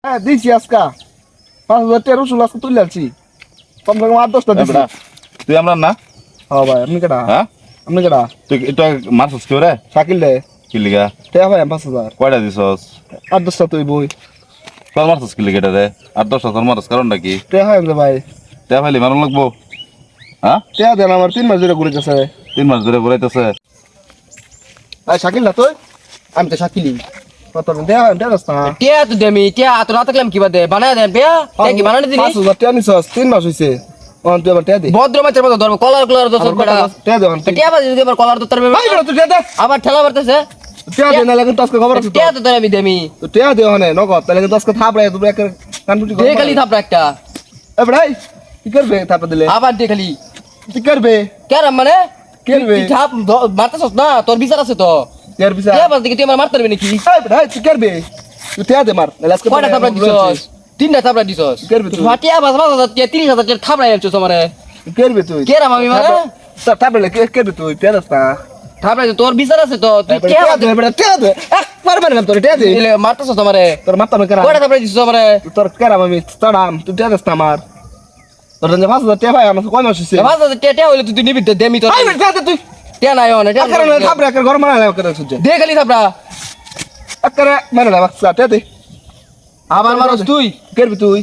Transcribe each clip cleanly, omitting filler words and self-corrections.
হ্যাঁ দিছি আজকা 5,000 টাকা রসুন আজকে তুলে আনছি কমসে কম 8-10টা দিছি। তুই আমরা না হ্যাঁ ভাই আপনি কেডা? হ্যাঁ আপনি কেডা? তুই এটা মারছস কি রে শাকিল রে কি লিগা টাকা ভাই 5,000 কয়টা দিছস 8-10টা তুই বই তোর মারছস কি লিগা রে আর 10টা তোর মারছস কারণটা কি টাকা হয় ভাই তে ভাইলি মারন লাগবো হ্যাঁ টাকা দেন আমার 3 মাস ধরে ঘুরে যাচ্ছে। 3 মাস ধরে ঘুরাইতেছে আই শাকিল না তুই? আমি তো শাকিলি কত দেয়া দেয়া রাস্তা টিয়া তো দেমি টিয়া তো না থাকলাম কি বাদে বানায় দেন পেয়া কি বানানে দিনি 5,000 টাকা নিছস 3 মাস হইছে অন তুই আবার টাকা দে ভদ্র মাছের মতো ধরবো কলার তো সব কটা টাকা দে অন টিয়া বাজে যদি আবার কলার তো তারবে ভাই বড় তুই টাকা দে আবার ঠেলা মারতেছে টাকা দে না লাগে তো আজকে খবর আছে টিয়া তো আমি দেমি তো টাকা দে হনে নগদ তাহলে কিন্তু আজকে থাপড়ে তুই এক কানপুটি দে খালি থাপড়া একটা এ ভাই কি করবে থাপড়ে দিলে আবার দে খালি কি করবে কেন মানে করবে তুই থাপ মারতেছস না তোর বিচার আছে তো ইয়ার বিসা টিয়া বাজ দিকে তুই আমার মারতে পারবি নাকি এই ভাই কি করবে তুই টাকা দে মার নাহলে আজকে কয়টা থাপড়া দিছস তিনটা থাপড়া দিছস কি করবি তুই? টিয়া বাজ 30,000 টাকা থাপড়া আনছস আমারে কি করবে তুই কেরাম আমি মানে থাপড়ে কি করবে তুই টাকা রাস্তা থাপড়া তোর বিচার আছে তো তুই কে টাকা দে বেটা টাকা দে একবার মারলাম তোর টাকা দে মারতেছস আমারে তোর মাথা মে করা কয়টা থাপড়া দিছস আমারে তোর কেরাম আমি তাড়াম তুই টাকা রাস্তা মার তোর যে 5,000 টাকা ভাই আমার কয় মাস হইছে ভাজ টিয়া হইলে তুই নিবি দেমি তোর ভাই টাকা দে তুই টিয়া নাই অনে টিয়া আকারে না থাপড়ে আকারে ঘর মারা লাগে সুজে দে খালি থাপড়া আকারে মারা লাগে টাকা দে আবার মারস তুই করবি তুই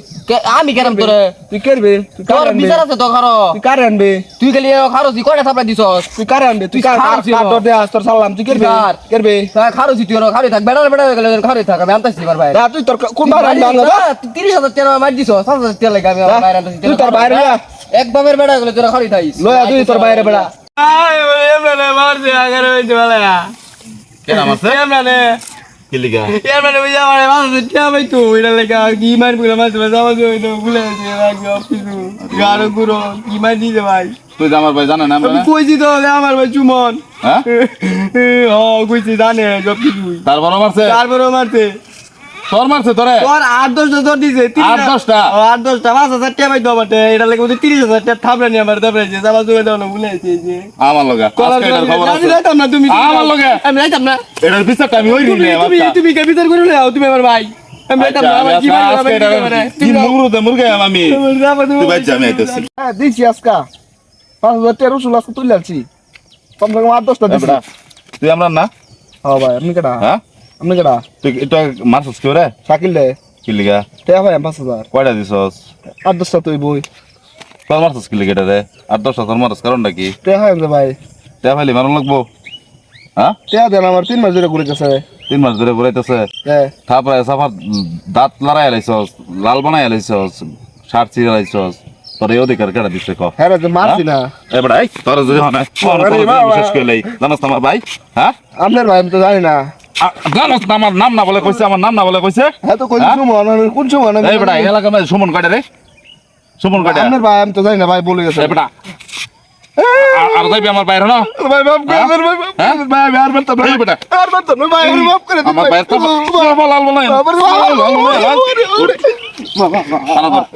আমি কেরাম তোরে তুই করবি তুই তোর কার আনবে বিচার আছে তো খারো তুই কার আনবে তুই খালি খারোস তুই কয়টা থাপড়া দিছস তুই কার আনবে তুই তুই কার খার ছিল। তোর দে তোর সালাম তুই করবি কার? করবি খারোস তুই খারোই থাক বেড়া বেড়া হয়ে গেলে খারোই থাক আমি আনতাছি এবার ভাই না তুই তোর কোন বার আনবে আনবে 30,000 টাকা মার দিছস 7,000 টাকা লাগে আমি বাইরে আনতাছি তুই তোর বাইরে যা এক বাবের বেড়া গেলে তোরা খারোই থাইস লয়া তুই তোর বাইরে বেড়া কেনা মারছে কি লিগা তুই যে আমার ভাই জানা না আমরা না? কইছি তো আমার ভাই চুমন হ্যাঁ কইছি জানে সব কিছু তারপর মারছে তারপরে মারতে তোর মারছে তোরে তোর 8-10টা তোর দিছে 8-10টা? 8-10টা 5,000 টাকা পাই দবাতে এটা লাগে 30,000 টাকা থাপড়া নিয়ে আমার দাবড়াইছে যাবা জুয়ে দাও না ভুলাইছে যে আমার লগে আজকে এটার খবর আমি আছে যাইতাম না তুমি আমার লগে আমি যাইতাম না এটার বিচারটা আমি ওই তুমি দিলে তুমি তুমি কে বিচার করে নাও তুমি আমার ভাই আমি যাইতাম না আমার জীবন আজকে এটার কি মুরুদে মুরগে আমি তুই ভাই জামি আইতেছি হ্যাঁ দিছি আজকা 5,000 টাকা রসুন আজকে তুলে আনছি কমসে কম 8-10টা দিছি এবড়া তুই আমরা না হ্যাঁ ভাই আপনি কেডা? হ্যাঁ আপনি কেডা? তুই এটা মারছস কি রে শাকিল রে কি লিগা টাকা ভাই 5,000 কয়টা দিছস 8-10টা তুই বই তোর মারছস কি লিগা রে আর 10টা তোর মারছস কারণটা কি টাকা হয় ভাই তে ভাইলি মারন লাগবো হ্যাঁ টাকা দেন আমার 3 মাস ধরে ঘুরে যাচ্ছে। 3 মাস ধরে ঘুরাইতেছে হ্যাঁ তারপরে সাফার দাঁত লড়াই আলাইছস লাল বানাই আলাইছস শার্ট ছিঁড়ে আলাইছস তোর এই অধিকার কেডা দিছে ক হ্যাঁ যে মারছি না এবড়া এই তোর যদি হয় না বিশেষ করে জানাস তো আমার ভাই হ্যাঁ আপনার ভাই আমি তো জানি না জানাস না আমার নাম না বলে কইছে আমার নাম না বলে কইছে হ্যাঁ তো কইছি হ্যাঁ? সুমন আমি কোন সুমন আমি এই বেটা এলাকা মধ্যে সুমন কাটে রে সুমন কাটে আপনার ভাই আমি তো জানি না ভাই বলে গেছে এই বেটা আর যাইবি আমার বাইরে না ভাই বাপ করে হ্যাঁ? ভাই হ্যাঁ? ভাই আর মারতাম না এই বেটা আর মারতাম না ভাই আমি মাফ করে দিন আমার বাইরে তো লাল বলাই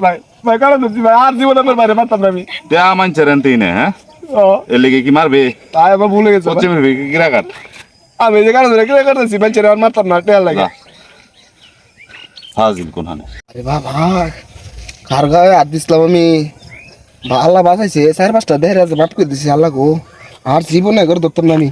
ভাই ভাই কারণ দিছি ভাই আর জীবন আমার বাইরে মারতাম না আমি তে মানছে রেন্তি নে হ্যাঁ ও এর লেগে কি মারবে ভাই আমার ভুলে গেছে পশ্চিম কিরা কাট আমি যে কারণ ধরে কি করতেছি বাচ্চা আর মারতাম না টেল লাগে ফাজিল কোন হানে আরে বাবা কার গায়ে হাত দিছিলাম আমি আল্লাহ বাঁচাইছে 4-5টা দেহের আছে মাফ করে দিছি আল্লাহ গো আর জীবনে করে ধরতাম না আমি